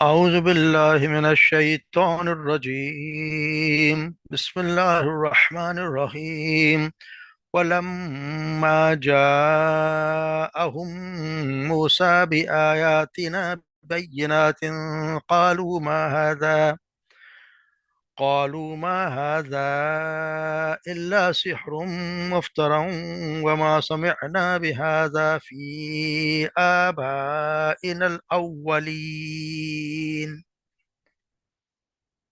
أعوذ بالله من الشيطان الرجيم. بسم الله الرحمن الرحيم. ولما جاءهم موسى بآياتنا بينات قالوا ما هذا قالوا ما هذا إلا سحر مفترى وما سمعنا بهذا في آبائنا الأولين.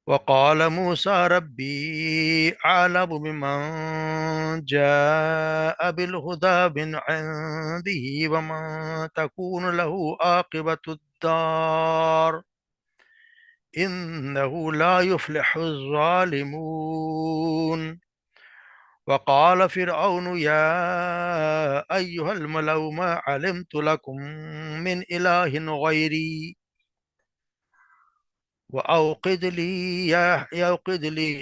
وقال موسى ربي أعلم بمن جاء بالهدى من عنده ومن تكون له عاقبة الدار إنه لا يفلح الظالمون. وقال فرعون يا أيها الملأ ما علمت لكم من إله غيري وأوقد لي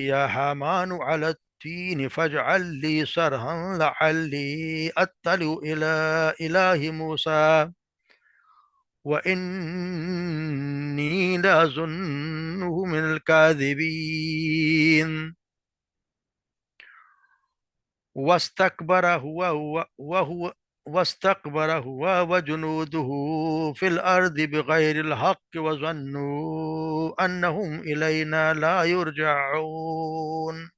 يا هامان على التين فاجعل لي صرحا لعلي أطلع إلى إله موسى وإني لأظنه من الكاذبين. واستكبر هو وجنوده في الأرض بغير الحق وظنوا أنهم إلينا لا يرجعون.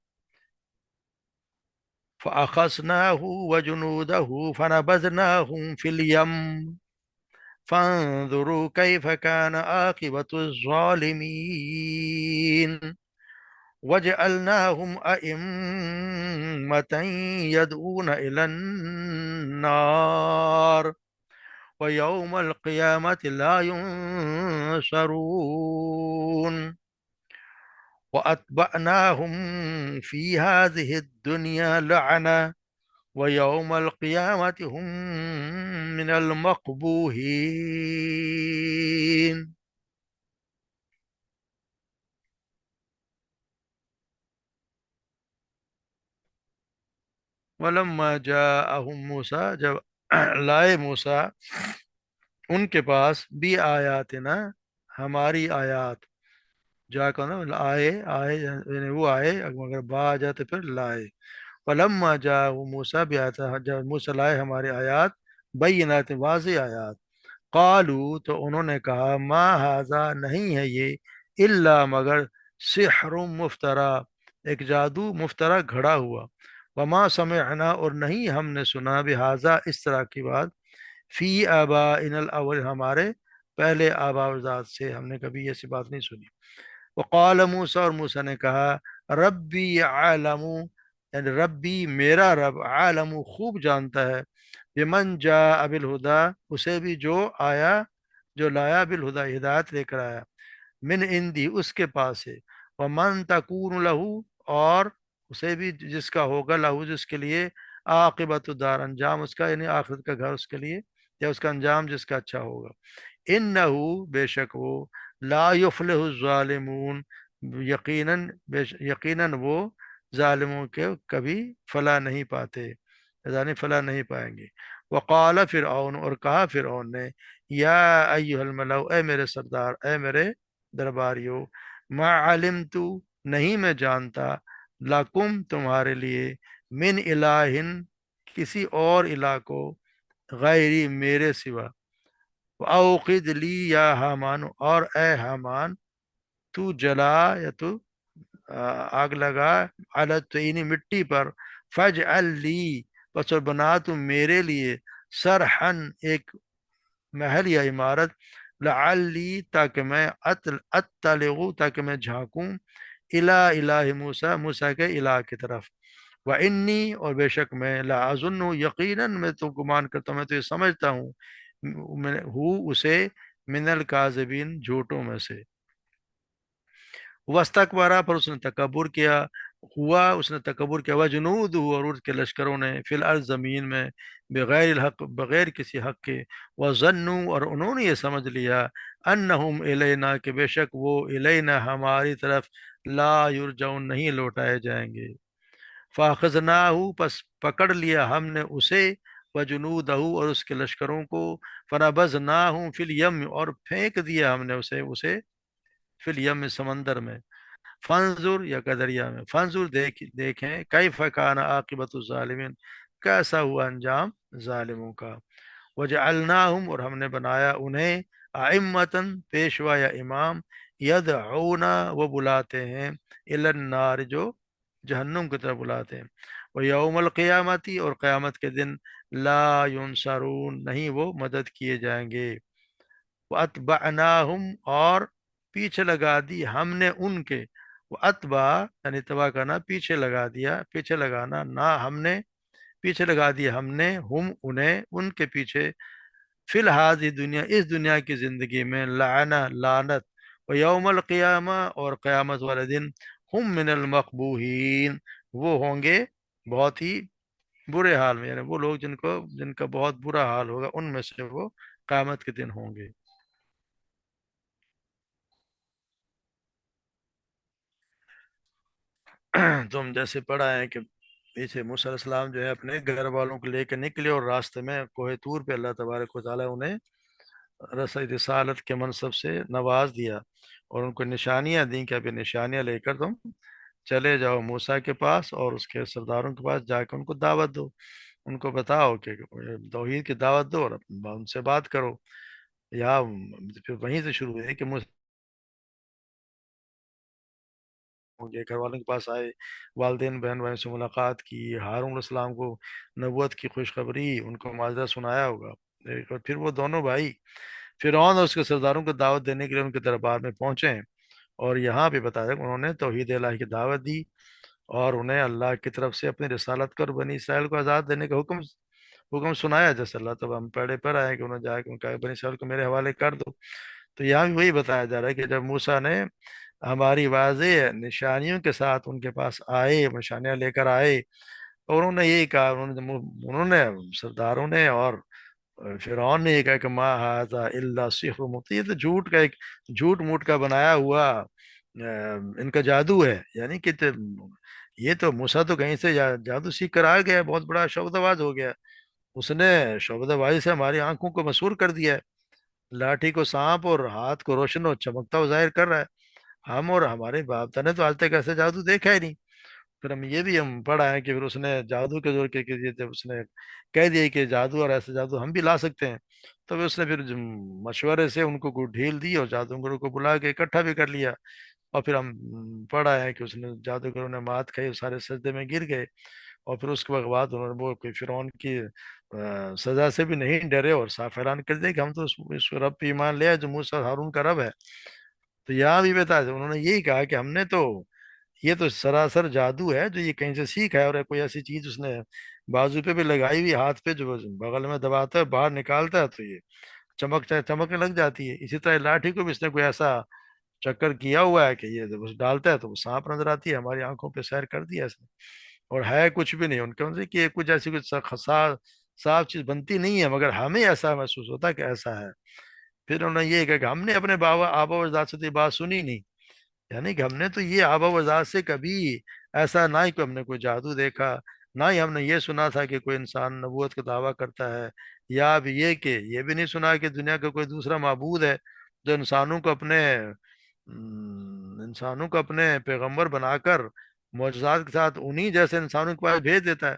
فأخذناه وجنوده فنبذناهم في اليم فانظروا كيف كان عاقبة الظالمين. وجعلناهم أئمة يدعون إلى النار ويوم القيامة لا ينصرون. وأتبعناهم في هذه الدنيا لعنة ويوم القيامة هم من المقبوحين. ولما جاءهم موسى، جب لائے موسیٰ ان کے پاس بھی آیاتنا ہماری آیات، جا کر نا آئے آئے یعنی وہ آئے، اگر با آ جاتے پھر لائے. ولما جا وہ موسیٰ بھی آیا تھا جب موسیٰ لائے ہماری آیات بینات واضح آیات. قالو تو انہوں نے کہا ما ہاذا نہیں ہے یہ الا مگر سحر مفترا ایک جادو مفترا گھڑا ہوا. وما سمعنا اور نہیں ہم نے سنا بہذا اس طرح کی بات فی آبائنا الاول ہمارے پہلے آباء و اجداد سے ہم نے کبھی ایسی بات نہیں سنی. وقال موسیٰ اور موسیٰ نے کہا ربی عالم یعنی ربی میرا رب عالم خوب جانتا ہے بمن جاء بالہدا اسے بھی جو آیا جو لایا بالہدا ہدایت لے کر آیا من عندی اس کے پاس سے ومن تکون لہو اور اسے بھی جس کا ہوگا لہو جس کے لیے عاقبت الدار انجام اس کا یعنی آخرت کا گھر اس کے لیے یا اس کا انجام جس کا اچھا ہوگا. انہو بے شک وہ لا یفلح الظالمون یقیناً یقیناً وہ ظالموں کے کبھی فلاح نہیں پاتے یعنی فلاح نہیں پائیں گے. وقال فرعون اور کہا فرعون نے یا ایہا الملأ اے میرے سردار اے میرے درباریو ما علمت نہیں میں جانتا لکم تمہارے لیے من الہ کسی اور الہ کو غیری میرے سوا. اوقد لی یا حامان اور اے حامان تو جلا یا تو آگ لگا علتینی مٹی پر فجعل لی پس اور بنا تو میرے لیے سرحن ایک محل یا عمارت لعلی تاکہ میں اطلعو تاکہ میں جھانکوں الہ الہ موسیٰ موسیٰ کے الہ کی طرف. وانی اور بے شک میں لازن یقیناً میں تو گمان کرتا ہوں میں تو یہ سمجھتا ہوں ہوں اسے من الکاذبین جھوٹوں میں سے. واستکبرا پر اس نے تکبر کیا ہوا اس نے تکبر کیا وجنود اور اس کے لشکروں نے فی الارض زمین میں بغیر الحق بغیر کسی حق کے. وظنوا اور انہوں نے یہ سمجھ لیا انہم الینا کہ بے شک وہ الینا ہماری طرف لا یرجعون نہیں لوٹائے جائیں گے. فاخذناہ پس پکڑ لیا ہم نے اسے وجنودہ اور اس کے لشکروں کو فنبذناہم فی الیم اور پھینک دیا ہم نے اسے فل یم سمندر میں، فنظر یا قدریا میں، فنظر دیکھیں کیف کان عاقبت الظالمین، کیسا ہوا انجام ظالموں کا۔ وجعلناہم، اور ہم نے بنایا انہیں، ائمتن، پیشوا یا امام، یدعونا، وہ بلاتے ہیں، الی النار، جو جہنم کی طرف بلاتے ہیں، وہ یوم القیامتی، اور قیامت کے دن، لا ینصرون، نہیں وہ مدد کیے جائیں گے۔ وَأَتْبَعْنَاهُمْ، اور پیچھے لگا دی ہم نے ان کے، وہ اتبا یعنی تباہ کرنا، پیچھے لگا دیا، پیچھے لگانا نہ ہم نے، پیچھے لگا دیا ہم نے، ہم انہیں، ان کے پیچھے، فی الحال دنیا، اس دنیا کی زندگی میں، لعنہ، لعنت، و یوم القیامہ، اور قیامت والے دن، ہم من المقبوہین، وہ ہوں گے بہت ہی برے حال میں، یعنی وہ لوگ جن کا بہت برا حال ہوگا، ان میں سے وہ قیامت کے دن ہوں گے۔ تم جیسے پڑھا ہے کہ پیچھے موسیٰ علیہ السلام جو ہے اپنے گھر والوں کو لے کے نکلے، اور راستے میں کوہ طور پہ اللہ تبارک و تعالیٰ انہیں رسول رسالت کے منصب سے نواز دیا، اور ان کو نشانیاں دیں کہ ابھی نشانیاں لے کر تم چلے جاؤ موسیٰ کے پاس، اور اس کے سرداروں کے پاس جا کے ان کو دعوت دو، ان کو بتاؤ کہ توحید کی دعوت دو، اور ان سے بات کرو۔ یا پھر وہیں سے شروع ہے کہ ہوں گے، گھر والوں کے پاس آئے، والدین بہن بھائی سے ملاقات کی، ہارون علیہ السلام کو نبوت کی خوشخبری، ان کو معجزہ سنایا ہوگا، اور پھر وہ دونوں بھائی فرعون اور اس کے سرداروں کو دعوت دینے کے لیے ان کے دربار میں پہنچے ہیں، اور یہاں بھی بتایا کہ انہوں نے توحید الہی کی دعوت دی، اور انہیں اللہ کی طرف سے اپنی رسالت کر بنی اسرائیل کو آزاد دینے کا حکم سنایا، جیسے اللہ تب ہم پہلے پڑھ آئے کہ انہوں نے جا کے ان کا بنی اسرائیل کو میرے حوالے کر دو۔ تو یہاں بھی وہی بتایا جا رہا ہے کہ جب موسیٰ نے ہماری واضح نشانیوں کے ساتھ ان کے پاس آئے، نشانیاں لے کر آئے، اور انہوں نے یہی کہا، انہوں نے سرداروں نے اور فرعون نے یہ کہا کہ ما ھذا الا سحر مبین، یہ تو جھوٹ کا ایک جھوٹ موٹ کا بنایا ہوا ان کا جادو ہے، یعنی کہ یہ تو موسیٰ تو کہیں سے جادو سیکھ کر آ گیا، بہت بڑا شعبدہ باز ہو گیا، اس نے شعبدہ بازی سے ہماری آنکھوں کو مسحور کر دیا ہے، لاٹھی کو سانپ اور ہاتھ کو روشن اور چمکتا ہوا ظاہر کر رہا ہے، ہم اور ہمارے باپ دادا نے تو آج تک ایسے جادو دیکھا ہی نہیں۔ پھر ہم پڑھا ہے کہ پھر اس نے جادو کے زور کے جب اس نے کہہ دیا کہ جادو اور ایسے جادو ہم بھی لا سکتے ہیں، تو پھر اس نے پھر مشورے سے ان کو ڈھیل دی، اور جادوگروں کو بلا کے اکٹھا بھی کر لیا، اور پھر ہم پڑھا ہے کہ اس نے جادوگروں نے مات کھائی، سارے سجدے میں گر گئے، اور پھر اس کے بعد انہوں نے وہ کوئی فرعون کی سزا سے بھی نہیں ڈرے، اور صاف اعلان کر دیا کہ ہم تو اس رب پہ ایمان لے آئے جو موسیٰ ہارون کا رب ہے۔ تو یہاں بھی بتا انہوں نے یہی کہا کہ ہم نے تو، یہ تو سراسر جادو ہے جو یہ کہیں سے سیکھا ہے، اور کوئی ایسی چیز اس نے بازو پہ بھی لگائی ہوئی، ہاتھ پہ جو بغل میں دباتا ہے باہر نکالتا ہے تو یہ چمکنے لگ جاتی ہے، اسی طرح لاٹھی کو بھی اس نے کوئی ایسا چکر کیا ہوا ہے کہ یہ جب اس ڈالتا ہے تو وہ سانپ نظر آتی ہے، ہماری آنکھوں پہ سیر کر دیا اس نے، اور ہے کچھ بھی نہیں ان کے ان سے، کہ کچھ ایسی کچھ صاف چیز بنتی نہیں ہے، مگر ہمیں ایسا محسوس ہوتا ہے کہ ایسا ہے۔ پھر انہوں نے یہ کہا کہ ہم نے اپنے آبا و اجداد سے تو یہ بات سنی نہیں، یعنی کہ ہم نے تو یہ آبا و اجداد سے کبھی ایسا، نہ ہی کوئی ہم نے کوئی جادو دیکھا، نہ ہی ہم نے یہ سنا تھا کہ کوئی انسان نبوت کا دعویٰ کرتا ہے، یا اب یہ کہ یہ بھی نہیں سنا کہ دنیا کا کوئی دوسرا معبود ہے جو انسانوں کو اپنے پیغمبر بنا کر معجزات کے ساتھ انہی جیسے انسانوں کے پاس بھیج دیتا ہے،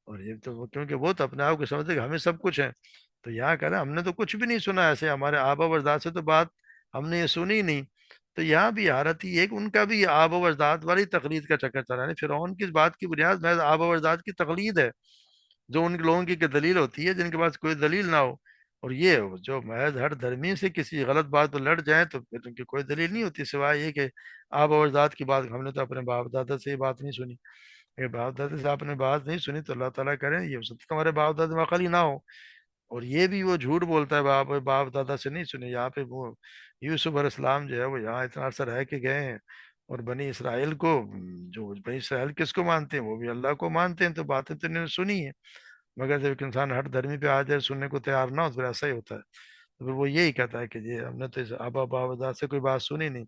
اور یہ تو کیونکہ وہ تو اپنے آپ کو سمجھتے کہ ہمیں سب کچھ ہے۔ تو یہاں کہہ رہا ہم نے تو کچھ بھی نہیں سنا ایسے، ہمارے آبا و اجداد سے تو بات ہم نے یہ سنی ہی نہیں۔ تو یہاں بھی حالت یہ ہے کہ ان کا بھی آبا و اجداد والی تقلید کا چکر چل رہا ہے، یعنی فرعون کی اس بات کی بنیاد محض آبا و اجداد کی تقلید ہے، جو ان لوگوں کی کہ دلیل ہوتی ہے جن کے پاس کوئی دلیل نہ ہو، اور یہ جو محض ہر دھرمی سے کسی غلط بات پر لڑ جائیں تو پھر ان کی کوئی دلیل نہیں ہوتی سوائے یہ کہ آبا و اجداد کی بات، ہم نے تو اپنے باپ دادا سے یہ بات نہیں سنی، اگر باپ دادا سے آپ نے بات نہیں سنی تو اللہ تعالیٰ کریں یہ ہو سکتا ہے تمہارے باپ دادا میں عقل ہی نہ ہو، اور یہ بھی وہ جھوٹ بولتا ہے باپ دادا سے نہیں سنی، یہاں پہ وہ یوسف علیہ السلام جو ہے وہ یہاں اتنا عرصہ رہ کے گئے ہیں، اور بنی اسرائیل کو، جو بنی اسرائیل کس کو مانتے ہیں وہ بھی اللہ کو مانتے ہیں، تو باتیں تو انہوں نے سنی ہیں، مگر جب ایک انسان ہر دھرمی پہ آ جائے سننے کو تیار نہ ہو تو پھر ایسا ہی ہوتا ہے، تو پھر وہ یہی کہتا ہے کہ یہ ہم نے تو اس آبا باپ دادا سے کوئی بات سنی نہیں۔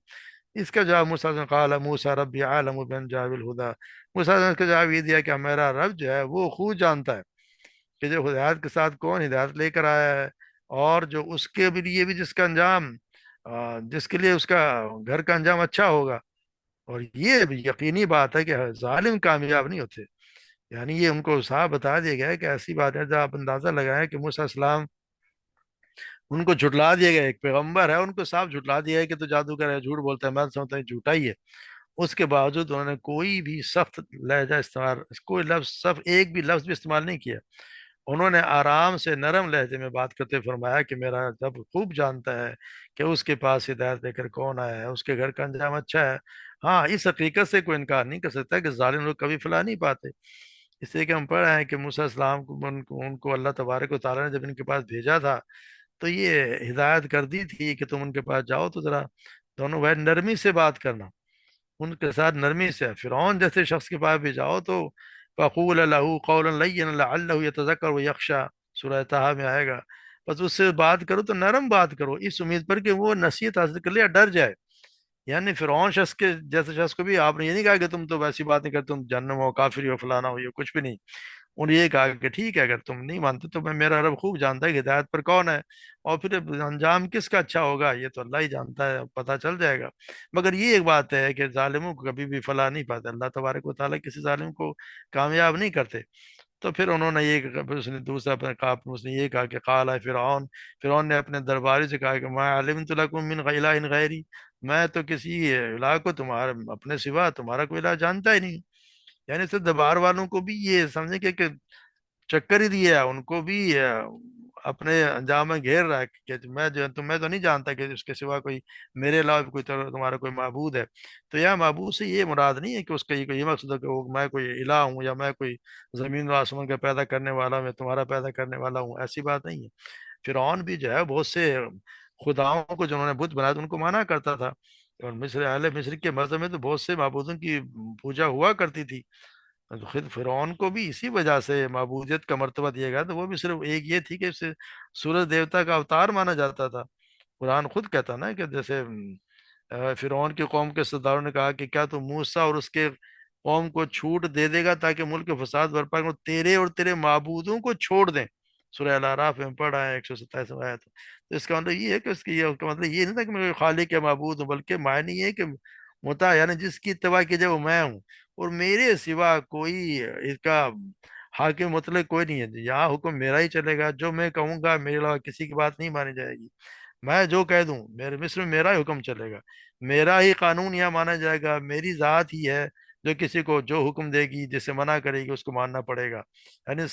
اس کا جواب موسیٰ نے قال موسیٰ ربی عالم بن جاب الہدا، موسیٰ نے اس کا جواب یہ دیا کہ میرا رب جو ہے وہ خوب جانتا ہے کہ جو ہدایت کے ساتھ کون ہدایت لے کر آیا ہے، اور جو اس کے بھی لیے بھی جس کا انجام جس کے لیے اس کا گھر کا انجام اچھا ہوگا. اور یہ بھی یقینی بات ہے کہ ظالم کامیاب نہیں ہوتے. یعنی یہ ان کو صاف بتا دیا گیا ہے کہ ایسی بات ہے. جب آپ اندازہ لگائیں کہ موسیٰ علیہ السلام ان کو جھٹلا دیا گیا, ایک پیغمبر ہے ان کو صاف جھٹلا دیا ہے کہ تو جادوگر ہے, جھوٹ بولتا ہے, میں سمجھتا ہوں جھوٹا ہی ہے. اس کے باوجود انہوں نے کوئی بھی سخت لہجہ استعمال, کوئی لفظ سخت, ایک بھی لفظ بھی استعمال نہیں کیا. انہوں نے آرام سے نرم لہجے میں بات کرتے فرمایا کہ میرا رب خوب جانتا ہے کہ اس کے پاس ہدایت دے کر کون آیا ہے, اس کے گھر کا انجام اچھا ہے. ہاں, اس حقیقت سے کوئی انکار نہیں کر سکتا کہ ظالم لوگ کبھی فلاح نہیں پاتے. اس لیے کہ ہم پڑھ رہے ہیں کہ موسیٰ علیہ السلام کو ان کو اللہ تبارک و تعالیٰ نے جب ان کے پاس بھیجا تھا تو یہ ہدایت کر دی تھی کہ تم ان کے پاس جاؤ تو ذرا دونوں بھائی نرمی سے بات کرنا, ان کے ساتھ نرمی سے. فرعون جیسے شخص کے پاس بھی جاؤ تو فقول له قولا لینا لعله يتذکر ویخشی, سورہ طہ میں آئے گا. بس اس سے بات کرو تو نرم بات کرو, اس امید پر کہ وہ نصیحت حاصل کر لے یا ڈر جائے. یعنی فرعون شخص کے جیسے شخص کو بھی آپ نے یہ نہیں کہا کہ تم تو ویسی بات نہیں کرتے, تم جہنم ہو, کافر ہو, فلانا ہو, یہ کچھ بھی نہیں. انہوں نے یہ کہا کہ ٹھیک ہے, اگر تم نہیں مانتے تو میں, میرا رب خوب جانتا ہے کہ ہدایت پر کون ہے, اور پھر انجام کس کا اچھا ہوگا یہ تو اللہ ہی جانتا ہے, پتہ چل جائے گا. مگر یہ ایک بات ہے کہ ظالموں کو کبھی بھی فلاح نہیں پاتے, اللہ تبارک و تعالیٰ کسی ظالم کو کامیاب نہیں کرتے. تو پھر انہوں نے یہ پھر اس نے دوسرا اپنے کہا, اس نے یہ کہا کہ قال فرعون, فرعون نے اپنے درباری سے کہا کہ ما علمت لکم من الہ غیری, میں تو کسی الہ کو تمہارے اپنے سوا تمہارا کوئی الہ جانتا ہی نہیں. یعنی سے دربار والوں کو بھی یہ سمجھے کہ چکر ہی دیا, ان کو بھی اپنے انجام میں گھیر رہا ہے کہ میں جو میں تو نہیں جانتا کہ اس کے سوا کوئی میرے علاوہ بھی کوئی تمہارا کوئی معبود ہے. تو یا معبود سے یہ مراد نہیں ہے کہ اس کا یہ مقصد ہے کہ میں کوئی الہ ہوں یا میں کوئی زمین و آسمان کا پیدا کرنے والا ہوں, میں تمہارا پیدا کرنے والا ہوں, ایسی بات نہیں ہے. فرعون بھی جو ہے بہت سے خداؤں کو جنہوں نے بت بنایا ان کو مانا کرتا تھا, اور مصر, اہل مصر کے مذہب میں تو بہت سے معبودوں کی پوجا ہوا کرتی تھی. خود فرعون کو بھی اسی وجہ سے معبودیت کا مرتبہ دیا گیا, تو وہ بھی صرف ایک یہ تھی کہ اسے سورج دیوتا کا اوتار مانا جاتا تھا. قرآن خود کہتا نا کہ جیسے فرعون کی قوم کے سرداروں نے کہا کہ کیا تو موسیٰ اور اس کے قوم کو چھوٹ دے دے گا تاکہ ملک کے فساد برپا کریں, تیرے اور تیرے معبودوں کو چھوڑ دیں. سورہ الاعراف میں پڑھا ہے 127 آیت. تو اس کا مطلب یہ ہے کہ اس کی یہ اس کا مطلب یہ نہیں تھا کہ میں خالق یا معبود ہوں, بلکہ معنی یہ ہے کہ متا یعنی جس کی اتباع کی جائے وہ میں ہوں, اور میرے سوا کوئی اس کا حاکم مطلق کوئی نہیں ہے. یہاں حکم میرا ہی چلے گا, جو میں کہوں گا میرے علاوہ کسی کی بات نہیں مانی جائے گی. میں جو کہہ دوں میرے مصر میں میرا ہی حکم چلے گا, میرا ہی قانون یہاں مانا جائے گا, میری ذات ہی ہے جو کسی کو جو حکم دے گی, جسے منع کرے گی اس کو ماننا پڑے گا. یعنی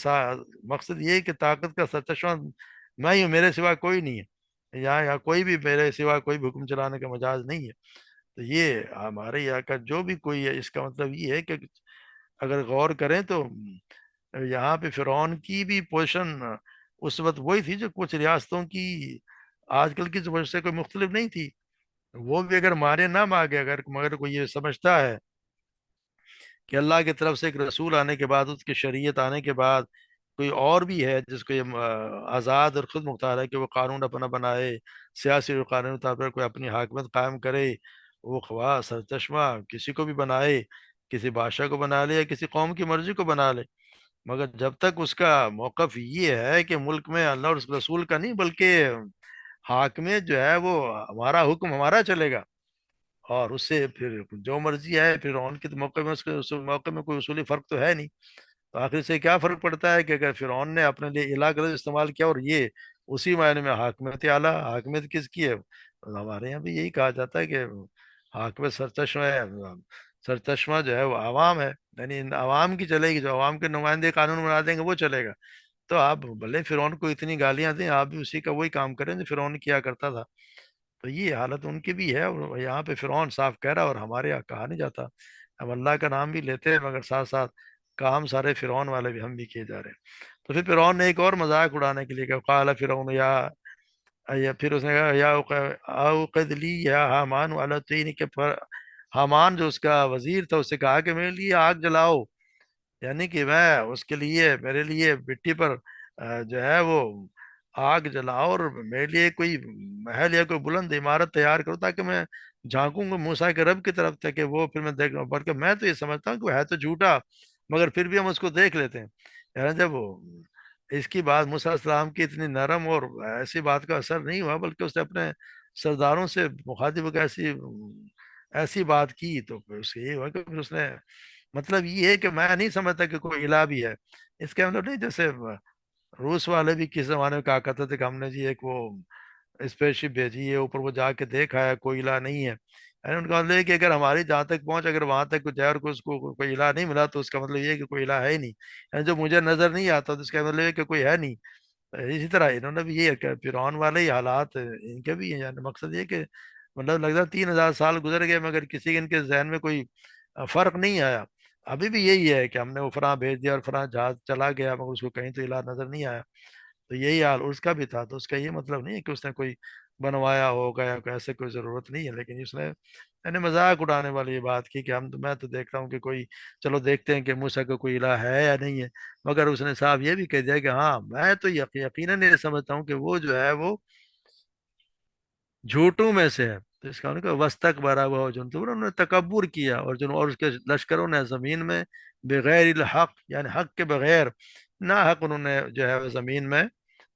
مقصد یہ ہے کہ طاقت کا سرچشمہ میں ہی ہوں, میرے سوا کوئی نہیں ہے. یہاں کوئی بھی میرے سوا کوئی بھی حکم چلانے کا مجاز نہیں ہے. تو یہ ہمارے یہاں کا جو بھی کوئی ہے, اس کا مطلب یہ ہے کہ اگر غور کریں تو یہاں پہ فرعون کی بھی پوزیشن اس وقت وہی تھی جو کچھ ریاستوں کی آج کل کی وجہ سے کوئی مختلف نہیں تھی. وہ بھی اگر مارے نہ مانگے, اگر مگر کوئی یہ سمجھتا ہے کہ اللہ کی طرف سے ایک رسول آنے کے بعد, اس کی شریعت آنے کے بعد کوئی اور بھی ہے جس کو یہ آزاد اور خود مختار ہے کہ وہ قانون اپنا بنائے, سیاسی اور قانونی طور پر کوئی اپنی حاکمیت قائم کرے, وہ خواہ سرچشمہ کسی کو بھی بنائے, کسی بادشاہ کو بنا لے یا کسی قوم کی مرضی کو بنا لے, مگر جب تک اس کا موقف یہ ہے کہ ملک میں اللہ اور اس کے رسول کا نہیں بلکہ حاکمیت جو ہے وہ ہمارا حکم ہمارا چلے گا, اور اس سے پھر جو مرضی ہے پھر ان کے موقع میں اس موقع میں کوئی اصولی فرق تو ہے نہیں. تو آخر سے کیا فرق پڑتا ہے کہ اگر فرعون نے اپنے لیے الہ کا لفظ استعمال کیا اور یہ اسی معنی میں حاکمیت اعلیٰ, حاکمیت کس کی ہے؟ ہمارے یہاں بھی یہی کہا جاتا ہے کہ حاکمیت سرچشمہ ہے, سرچشمہ جو ہے وہ عوام ہے, یعنی ان عوام کی چلے گی, جو عوام کے نمائندے قانون بنا دیں گے وہ چلے گا. تو آپ بھلے فرعون کو اتنی گالیاں دیں, آپ بھی اسی کا وہی کام کریں جو فرعون کیا کرتا تھا. تو یہ حالت ان کی بھی ہے, اور یہاں پہ فرعون صاف کہہ رہا اور ہمارے یہاں کہا نہیں جاتا. ہم اللہ کا نام بھی لیتے ہیں مگر ساتھ ساتھ کام سارے فرعون والے بھی ہم بھی کیے جا رہے ہیں. تو پھر فرعون نے ایک اور مذاق اڑانے کے لیے کہا, قال فرعون یا پھر اس نے کہا یا اوقد لی یا حامان والا تین, کہ حامان جو اس کا وزیر تھا اس سے کہا کہ میرے لیے آگ جلاؤ, یعنی کہ میں اس کے لیے میرے لیے مٹی پر جو ہے وہ آگ جلاؤ, اور میرے لیے کوئی محل یا کوئی بلند عمارت تیار کرو تاکہ میں جھانکوں گا موسیٰ کے رب کی طرف تک, کہ وہ پھر میں دیکھ رہا ہوں. بلکہ میں تو یہ سمجھتا ہوں کہ وہ ہے تو جھوٹا مگر پھر بھی ہم اس کو دیکھ لیتے ہیں. یعنی جب وہ اس کی بات موسیٰ علیہ السلام کی اتنی نرم اور ایسی بات کا اثر نہیں ہوا, بلکہ اس نے اپنے سرداروں سے مخاطب ہو کے ایسی ایسی بات کی، تو پھر اس سے یہ ہوا کہ پھر اس نے مطلب یہ ہے کہ میں نہیں سمجھتا کہ کوئی الہ بھی ہے، اس کا مطلب نہیں جیسے روس والے بھی کس زمانے میں کہا کرتے تھے کہ ہم نے جی ایک وہ اسپیس شپ بھیجی ہے، اوپر وہ جا کے دیکھا ہے کوئی الہ نہیں ہے، یعنی ان کا مطلب یہ ہے کہ اگر ہماری جہاں تک پہنچ اگر وہاں تک کچھ ہے اور اس کو کوئی الہ نہیں ملا تو اس کا مطلب یہ ہے کہ کوئی الہ ہے ہی نہیں، یعنی جو مجھے نظر نہیں آتا تو اس کا مطلب یہ ہے کہ کوئی ہے نہیں۔ اسی طرح انہوں نے بھی یہ کہ فرعون والے ہی حالات ان کے بھی ہیں، یعنی مقصد یہ کہ مطلب لگتا ہے 3000 سال گزر گئے مگر کسی ان کے ذہن میں کوئی فرق نہیں آیا۔ ابھی بھی یہی ہے کہ ہم نے وہ فلاں بھیج دیا اور فلاں جہاز چلا گیا مگر اس کو کہیں تو الہ نظر نہیں آیا، تو یہی حال اس کا بھی تھا۔ تو اس کا یہ مطلب نہیں ہے کہ اس نے کوئی بنوایا ہوگا یا کوئی ایسے کوئی ضرورت نہیں ہے، لیکن اس نے یعنی مذاق اڑانے والی یہ بات کی کہ میں تو دیکھتا ہوں کہ کوئی، چلو دیکھتے ہیں کہ موسیٰ کا کوئی الہ ہے یا نہیں ہے، مگر اس نے صاحب یہ بھی کہہ دیا کہ ہاں میں تو یقیناً یہ سمجھتا ہوں کہ وہ جو ہے وہ جھوٹوں میں سے ہے۔ تو اس کا ان کا وسطک برا ہوا ہو جن، تو انہوں نے تکبر کیا، اور اور اس کے لشکروں نے زمین میں بغیر الحق یعنی حق کے بغیر نہ حق انہوں نے جو ہے وہ زمین میں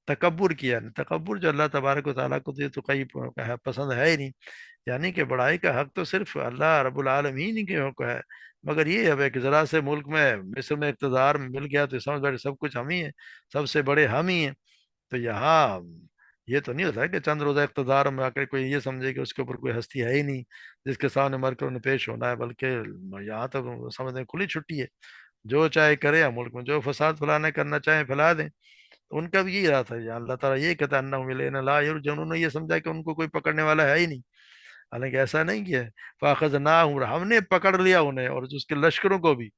تکبر کیا۔ تکبر جو اللہ تبارک و تعالیٰ کو تو یہ تو کہیں پسند ہے ہی نہیں، یعنی کہ بڑائی کا حق تو صرف اللہ رب العالمین ہی کے حق ہے۔ مگر یہ اب ایک ذرا سے ملک میں مصر میں اقتدار مل گیا تو سمجھ بیٹھے سب کچھ ہم ہی ہیں، سب سے بڑے ہم ہی ہیں۔ تو یہاں یہ تو نہیں ہوتا ہے کہ چند روزہ اقتدار میں آ کر کوئی یہ سمجھے کہ اس کے اوپر کوئی ہستی ہے ہی نہیں جس کے سامنے مر کر انہیں پیش ہونا ہے، بلکہ یہاں تو سمجھتے ہیں کھلی چھٹی ہے، جو چاہے کرے، یا ملک میں جو فساد پھلانا کرنا چاہیں پھیلا دیں۔ تو ان کا بھی یہی رہا تھا، یا اللہ تعالیٰ یہ کہتا ہے انہم الینا لا یرجعون، انہوں نے یہ سمجھا کہ ان کو کوئی پکڑنے والا ہے ہی نہیں، حالانکہ ایسا نہیں کیا ہے۔ فاخذناہم، ہم نے پکڑ لیا انہیں اور اس کے لشکروں کو بھی،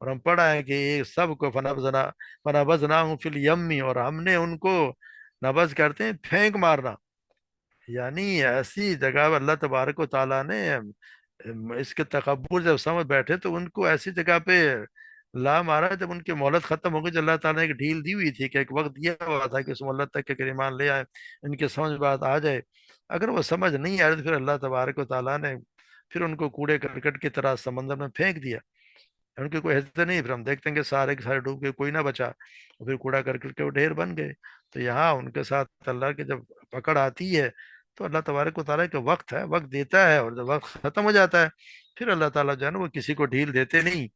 اور ہم پڑھا ہے کہ یہ سب کو فنبذناہم فی الیمی، اور ہم نے ان کو نبذ کرتے ہیں پھینک مارنا، یعنی ایسی جگہ پر اللہ تبارک و تعالیٰ نے اس کے تکبر جب سمجھ بیٹھے تو ان کو ایسی جگہ پہ لا مارا جب ان کی مہلت ختم ہو گئی، جو اللہ تعالیٰ نے ایک ڈھیل دی ہوئی تھی کہ ایک وقت دیا ہوا تھا کہ اس مہلت تک کہ ایمان لے آئے، ان کے سمجھ بات آ جائے۔ اگر وہ سمجھ نہیں آ رہی تو پھر اللہ تبارک و تعالیٰ نے پھر ان کو کوڑے کرکٹ کی طرح سمندر میں پھینک دیا، ان کی کوئی حیثیت نہیں، پھر ہم دیکھتے ہیں کہ سارے کے سارے ڈوب گئے، کوئی نہ بچا، اور پھر کوڑا کرکٹ کے وہ ڈھیر بن گئے۔ تو یہاں ان کے ساتھ اللہ کے جب پکڑ آتی ہے تو اللہ تبارک و تعالیٰ کا وقت ہے، وقت دیتا ہے، اور جب وقت ختم ہو جاتا ہے پھر اللہ تعالیٰ جو ہے نا وہ کسی کو ڈھیل دیتے نہیں،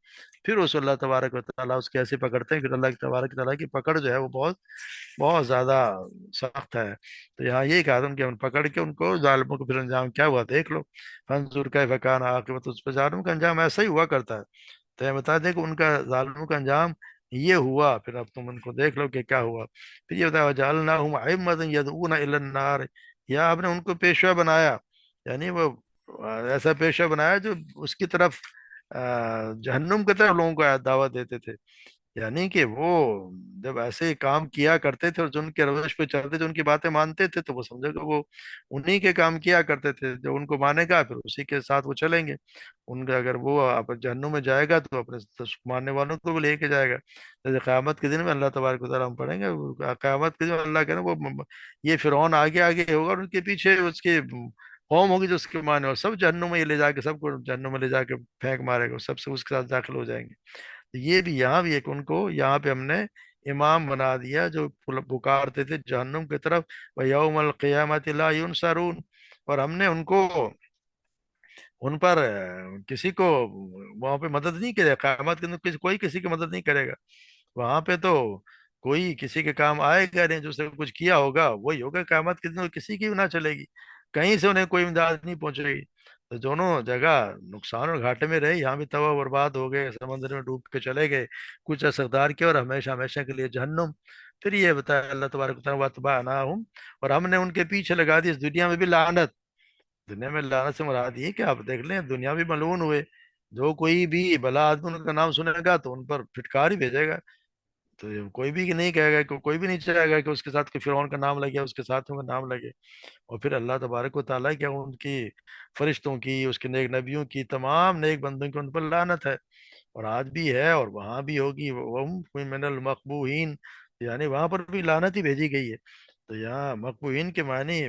پھر اس اللہ تبارک و تعالیٰ اس کے ایسے پکڑتے ہیں، پھر اللہ تبارک و تعالیٰ کی پکڑ جو ہے وہ بہت بہت زیادہ سخت ہے۔ تو یہاں یہ کہا تم کہ ان پکڑ کے ان کو ظالموں کو پھر انجام کیا ہوا دیکھ لو، فانظر کیف کان عاقبۃ، اس پہ ظالموں کا انجام ایسا ہی ہوا کرتا ہے۔ تو یہ بتا دیں کہ ان کا ظالموں کا انجام یہ ہوا، پھر اب تم ان کو دیکھ لو کہ کیا ہوا۔ پھر یہ بتایا وجعلناہم ائمۃ یدعون الی النار، یا آپ نے ان کو پیشوا بنایا، یعنی وہ ایسا پیشوا بنایا جو اس کی طرف جہنم کی طرف لوگوں کو دعوت دیتے تھے، یعنی کہ وہ جب ایسے کام کیا کرتے تھے اور جو ان کے روش پہ چلتے تھے، ان کی باتیں مانتے تھے، تو وہ سمجھو کہ وہ انہی کے کام کیا کرتے تھے، جو ان کو مانے گا پھر اسی کے ساتھ وہ چلیں گے۔ ان کا اگر وہ جہنم میں جائے گا تو اپنے ماننے والوں کو بھی لے کے جائے گا، جیسے قیامت کے دن میں اللہ تبارک و تعالیٰ ہم پڑھیں گے، قیامت کے دن میں اللہ کہ وہ یہ فرعون آگے آگے ہوگا اور ان کے پیچھے اس کی قوم ہوگی جو اس کے مانے، اور سب جہنم میں یہ لے جا کے سب کو جہنم میں لے جا کے پھینک مارے گا، سب سے اس کے ساتھ داخل ہو جائیں گے۔ تو یہ بھی یہاں بھی ایک ان کو یہاں پہ ہم نے امام بنا دیا جو پکارتے تھے جہنم کی طرف، وَيَوْمَ الْقِيَامَةِ لَا يُنصَرُونَ، اور ہم نے ان کو ان پر کسی کو وہاں پہ مدد نہیں کرے، قیامت کے دن کوئی کسی کی مدد نہیں کرے گا وہاں پہ، تو کوئی کسی کے کام آئے گا نہیں، جو اس نے کچھ کیا ہوگا وہی ہوگا قیامت کے دن، کسی کی بھی نہ چلے گی، کہیں سے انہیں کوئی امداد نہیں پہنچے گی۔ تو دونوں جگہ نقصان اور گھاٹے میں رہے، یہاں بھی تباہ و برباد ہو گئے، سمندر میں ڈوب کے چلے گئے، کچھ اقدار کیا اور ہمیشہ ہمیشہ کے لیے جہنم۔ پھر یہ بتایا اللہ تبارک و تعالیٰ وَاتَّبَعْنَاهُمْ، اور ہم نے ان کے پیچھے لگا دی اس دنیا میں بھی لعنت۔ دنیا میں لعنت سے مراد یہ کہ آپ دیکھ لیں دنیا بھی ملعون ہوئے، جو کوئی بھی بلا آدمی ان کا نام سنے گا تو ان پر پھٹکار ہی بھیجے گا، تو کوئی بھی نہیں کہے گا کہ کوئی بھی نہیں چاہے گا کہ اس کے ساتھ کہ فرعون کا نام لگے، اس کے ساتھ کا نام لگے۔ اور پھر اللہ تبارک و تعالیٰ کیا ان کی فرشتوں کی، اس کے نیک نبیوں کی، تمام نیک بندوں کی ان پر لعنت ہے، اور آج بھی ہے اور وہاں بھی ہوگی، وَهُمْ مِنَ الْمَقْبُوحِينَ، یعنی وہاں پر بھی لعنت ہی بھیجی گئی ہے۔ تو یہاں مقبوحین کے معنی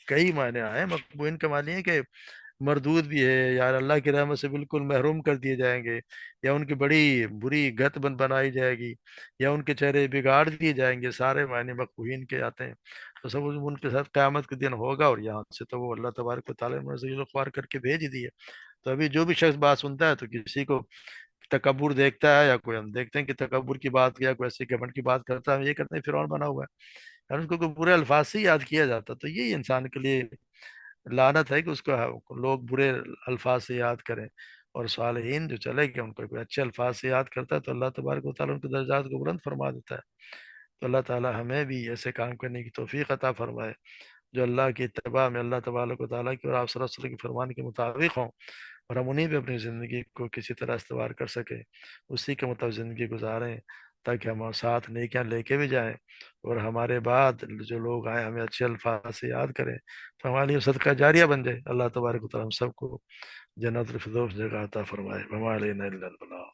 کئی معنی آئے، مقبوحین کے معنی ہے کہ مردود بھی ہے یار، اللہ کی رحمت سے بالکل محروم کر دیے جائیں گے، یا ان کی بڑی بری گت بنائی جائے گی، یا ان کے چہرے بگاڑ دیے جائیں گے، سارے معنی مقبوحین کے آتے ہیں، تو سب ان کے ساتھ قیامت کے دن ہوگا، اور یہاں سے تو وہ اللہ تبارک و تعالیٰ نے ذلیل و خوار کر کے بھیج دیے۔ تو ابھی جو بھی شخص بات سنتا ہے تو کسی کو تکبر دیکھتا ہے، یا کوئی ہم دیکھتے ہیں کہ تکبر کی بات کیا، کوئی ایسی گھمنڈ کی بات کرتا ہے، ہم یہ کرتے ہیں فرعون بنا ہوا ہے، اور اس کو کوئی برے الفاظ سے ہی یاد کیا جاتا، تو یہی انسان کے لیے لعنت ہے کہ اس کو لوگ برے الفاظ سے یاد کریں، اور صالحین جو چلے گئے ان کو کوئی اچھے الفاظ سے یاد کرتا ہے تو اللہ تبارک و تعالیٰ ان کے درجات کو بلند فرما دیتا ہے۔ تو اللہ تعالیٰ ہمیں بھی ایسے کام کرنے کی توفیق عطا فرمائے جو اللہ کی اتباع میں اللہ تبارک و تعالیٰ کی اور آپ صلی اللہ علیہ وسلم کے فرمان کے مطابق ہوں، اور ہم انہیں پہ اپنی زندگی کو کسی طرح استوار کر سکیں، اسی کے مطابق زندگی گزاریں، تاکہ ہم ساتھ نیکیاں لے کے بھی جائیں، اور ہمارے بعد جو لوگ آئیں ہمیں اچھے الفاظ سے یاد کریں، تو ہمارے لیے صدقہ جاریہ بن جائے۔ اللہ تبارک و تعالیٰ ہم سب کو جنت الفردوس جگہ عطا فرمائے۔ وما علینا الا البلاغ۔